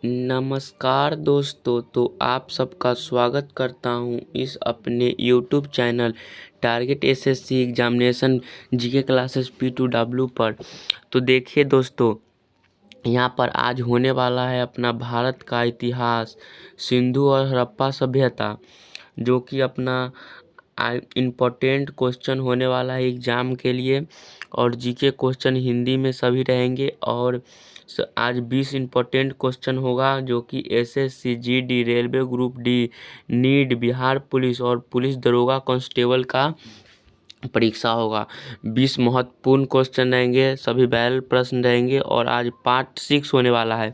नमस्कार दोस्तों, तो आप सबका स्वागत करता हूं इस अपने YouTube channel target SSC examination GK classes P2W पर। तो देखिए दोस्तों, यहाँ पर आज होने वाला है अपना भारत का इतिहास, सिंधु और हड़प्पा सभ्यता, जो कि अपना इम्पोर्टेंट क्वेश्चन होने वाला है एग्ज़ाम के लिए। और जीके क्वेश्चन हिंदी में सभी रहेंगे। और आज 20 इम्पोर्टेंट क्वेश्चन होगा, जो कि SSC, GD, railway group D, NEET, Bihar police और पुलिस दरोगा कांस्टेबल का परीक्षा होगा। 20 महत्वपूर्ण क्वेश्चन रहेंगे, सभी बैरल प्रश्न रहेंगे। और आज पार्ट 6 होने वाला है।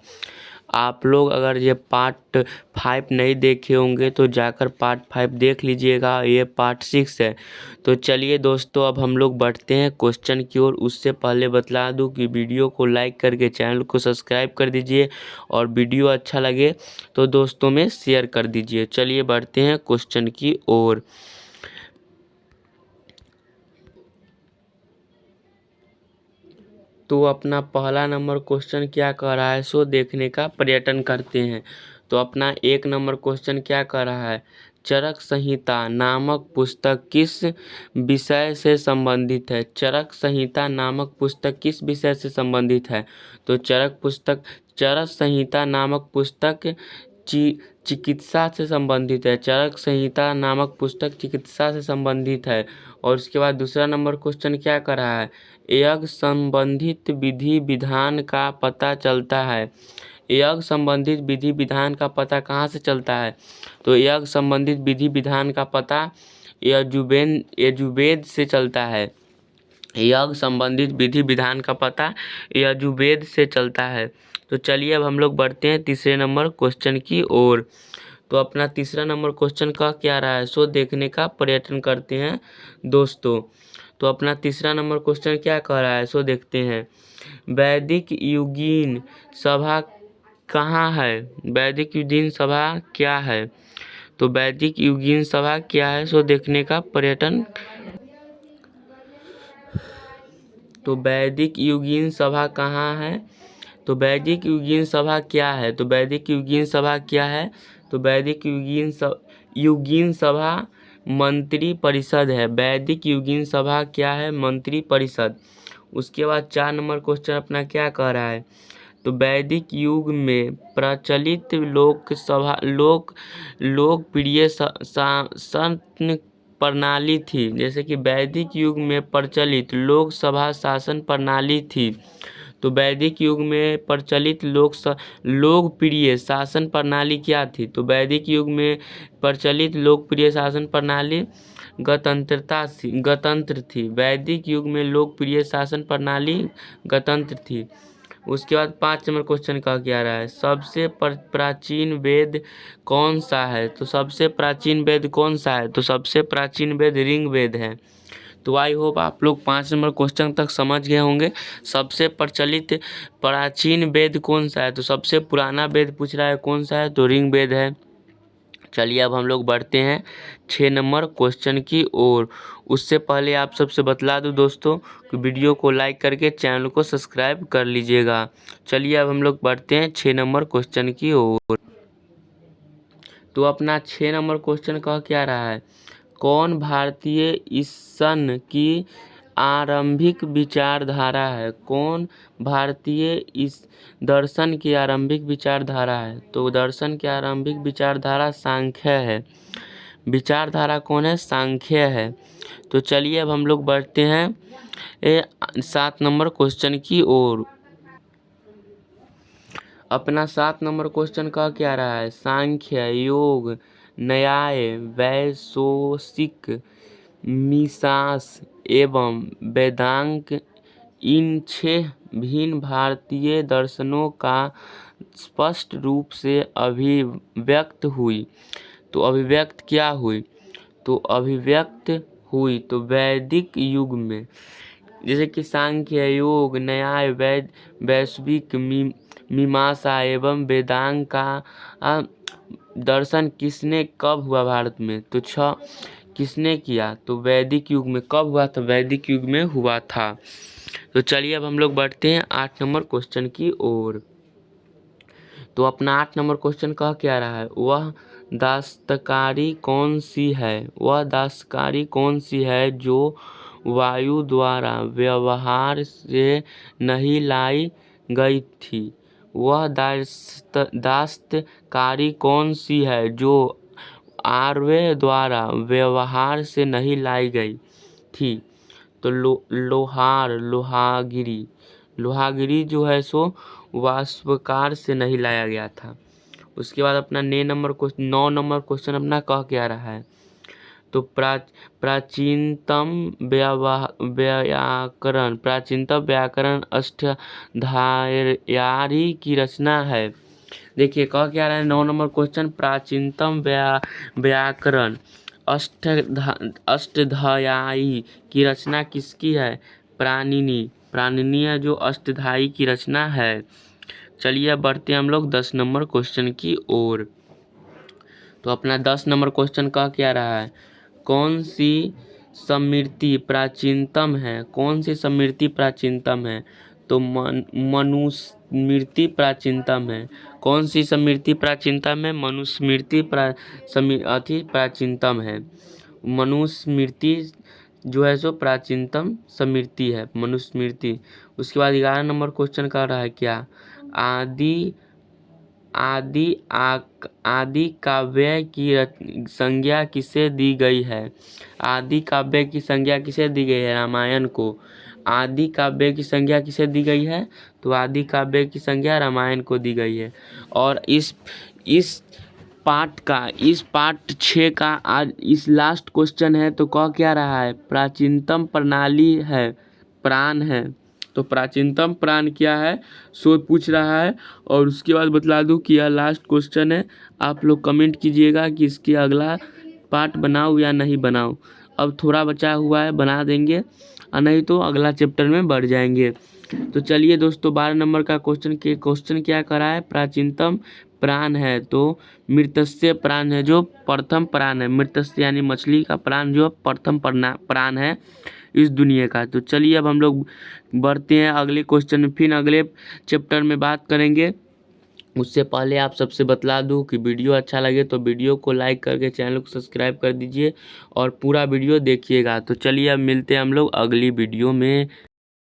आप लोग अगर ये पार्ट 5 नहीं देखे होंगे तो जाकर पार्ट 5 देख लीजिएगा, ये पार्ट 6 है। तो चलिए दोस्तों, अब हम लोग बढ़ते हैं क्वेश्चन की ओर। उससे पहले बतला दूं कि वीडियो को लाइक करके चैनल को सब्सक्राइब कर दीजिए, और वीडियो अच्छा लगे तो दोस्तों में शेयर कर दीजिए। चलिए बढ़ते हैं क्वेश्चन की ओर। तो अपना पहला नंबर क्वेश्चन क्या कह रहा है, सो देखने का पर्यटन करते हैं। तो अपना 1 नंबर क्वेश्चन क्या कह रहा है, चरक संहिता नामक पुस्तक किस विषय से संबंधित है। चरक संहिता नामक पुस्तक किस विषय से संबंधित है। तो चरक संहिता नामक पुस्तक चिकित्सा से संबंधित है। चरक संहिता नामक पुस्तक चिकित्सा से संबंधित है। और उसके बाद दूसरा नंबर क्वेश्चन क्या कर रहा है, यज्ञ संबंधित विधि विधान का पता चलता है। यज्ञ संबंधित विधि विधान का पता कहाँ से चलता है। तो यज्ञ संबंधित विधि विधान का पता यजुर्वेद से चलता है। यज्ञ संबंधित विधि विधान का पता यजुर्वेद से चलता है। तो चलिए अब हम लोग बढ़ते हैं तीसरे नंबर क्वेश्चन की ओर। तो अपना तीसरा नंबर क्वेश्चन का क्या रहा है, सो देखने का पर्यटन करते हैं दोस्तों। तो अपना तीसरा नंबर क्वेश्चन क्या कह रहा है, सो देखते हैं। वैदिक युगीन सभा कहाँ है। वैदिक युगीन सभा क्या है। तो वैदिक युगीन सभा क्या है, सो देखने का पर्यटन। तो वैदिक युगीन सभा कहाँ है। तो वैदिक युगीन सभा क्या है। तो वैदिक युगीन सभा क्या है। तो वैदिक युगीन सभा मंत्री परिषद है। वैदिक युगीन सभा क्या है, मंत्री परिषद। उसके बाद 4 नंबर क्वेश्चन अपना क्या कह रहा है। तो वैदिक युग में प्रचलित लोकप्रिय शासन प्रणाली थी। जैसे कि वैदिक युग में प्रचलित लोकसभा शासन प्रणाली थी। तो वैदिक युग में प्रचलित लोकप्रिय शासन प्रणाली क्या थी। तो वैदिक युग में प्रचलित लोकप्रिय शासन प्रणाली गणतंत्र थी। वैदिक युग में लोकप्रिय शासन प्रणाली गणतंत्र थी। उसके बाद 5 नंबर क्वेश्चन का क्या रहा है, सबसे प्राचीन वेद कौन सा है। तो सबसे प्राचीन वेद कौन सा है। तो सबसे प्राचीन वेद ऋग वेद है। तो आई होप आप लोग 5 नंबर क्वेश्चन तक समझ गए होंगे। सबसे प्रचलित प्राचीन वेद कौन सा है। तो सबसे पुराना वेद पूछ रहा है कौन सा है, तो ऋग वेद है। चलिए अब हम लोग बढ़ते हैं 6 नंबर क्वेश्चन की ओर। उससे पहले आप सबसे बतला दूं दोस्तों कि वीडियो को लाइक करके चैनल को सब्सक्राइब कर लीजिएगा। चलिए अब हम लोग बढ़ते हैं 6 नंबर क्वेश्चन की ओर। तो अपना 6 नंबर क्वेश्चन का क्या रहा है, कौन भारतीय ईसन की आरंभिक विचारधारा है। कौन भारतीय इस दर्शन की आरंभिक विचारधारा है। तो दर्शन की आरंभिक विचारधारा सांख्य है। विचारधारा कौन है, सांख्य है। तो चलिए अब हम लोग बढ़ते हैं 7 नंबर क्वेश्चन की ओर। अपना 7 नंबर क्वेश्चन का क्या रहा है, सांख्य, योग, न्याय, वैशेषिक, मीमांसा एवं वेदांत इन 6 भिन्न भारतीय दर्शनों का स्पष्ट रूप से अभिव्यक्त हुई। तो अभिव्यक्त क्या हुई। तो अभिव्यक्त हुई तो वैदिक युग में। जैसे कि सांख्य, योग, न्याय, वैशेषिक, मीमांसा एवं वेदांत का दर्शन किसने कब हुआ भारत में। तो 6 किसने किया। तो वैदिक युग में। कब हुआ था, वैदिक युग में हुआ था। तो चलिए अब हम लोग बढ़ते हैं 8 नंबर क्वेश्चन की ओर। तो अपना 8 नंबर क्वेश्चन कह क्या रहा है, वह दस्तकारी कौन सी है, वह दस्तकारी कौन सी है जो वायु द्वारा व्यवहार से नहीं लाई गई थी। वह दस्तकारी कौन सी है जो आर्य द्वारा व्यवहार से नहीं लाई गई थी। तो लोहागिरी जो है सो वाष्पकार से नहीं लाया गया था। उसके बाद अपना 9 नंबर क्वेश्चन अपना कह क्या रहा है, तो प्राचीनतम व्याकरण अष्टाध्यायी की रचना है। देखिए कह क्या रहा है 9 नंबर क्वेश्चन, प्राचीनतम व्याकरण अष्टाध्यायी की रचना किसकी है, प्राणिनी है जो अष्टाध्यायी की रचना है। चलिए बढ़ते हैं हम लोग 10 नंबर क्वेश्चन की ओर। तो अपना 10 नंबर क्वेश्चन का क्या रहा है, कौन सी स्मृति प्राचीनतम है, कौन सी स्मृति प्राचीनतम है। तो मनुस्मृति प्राचीनतम है। कौन सी स्मृति प्राचीनतम है, मनुस्मृति प्राचीनतम है। मनुस्मृति जो है सो प्राचीनतम स्मृति है, मनुस्मृति। उसके बाद 11 नंबर क्वेश्चन का रहा है क्या, आदि काव्य की संज्ञा किसे दी गई है। आदि काव्य की संज्ञा किसे दी गई है, रामायण को। आदि काव्य की संज्ञा किसे दी गई है, तो आदि काव्य की संज्ञा रामायण को दी गई है। और इस पार्ट 6 का आज इस लास्ट क्वेश्चन है। तो कह क्या रहा है, प्राचीनतम प्रणाली है, प्राण है। तो प्राचीनतम प्राण क्या है सो पूछ रहा है। और उसके बाद बतला दूं कि यह लास्ट क्वेश्चन है। आप लोग कमेंट कीजिएगा कि इसके अगला पार्ट बनाऊं या नहीं बनाऊं। अब थोड़ा बचा हुआ है, बना देंगे, और नहीं तो अगला चैप्टर में बढ़ जाएंगे। तो चलिए दोस्तों 12 नंबर का क्वेश्चन क्या करा है, प्राचीनतम प्राण है। तो मृत्स्य प्राण है जो प्रथम प्राण है, मृत्स्य यानी मछली का प्राण जो प्रथम प्राण है इस दुनिया का। तो चलिए अब हम लोग बढ़ते हैं अगले क्वेश्चन में, फिर अगले चैप्टर में बात करेंगे। उससे पहले आप सबसे बतला दूं कि वीडियो अच्छा लगे तो वीडियो को लाइक करके चैनल को सब्सक्राइब कर दीजिए और पूरा वीडियो देखिएगा। तो चलिए अब मिलते हैं हम लोग अगली वीडियो में।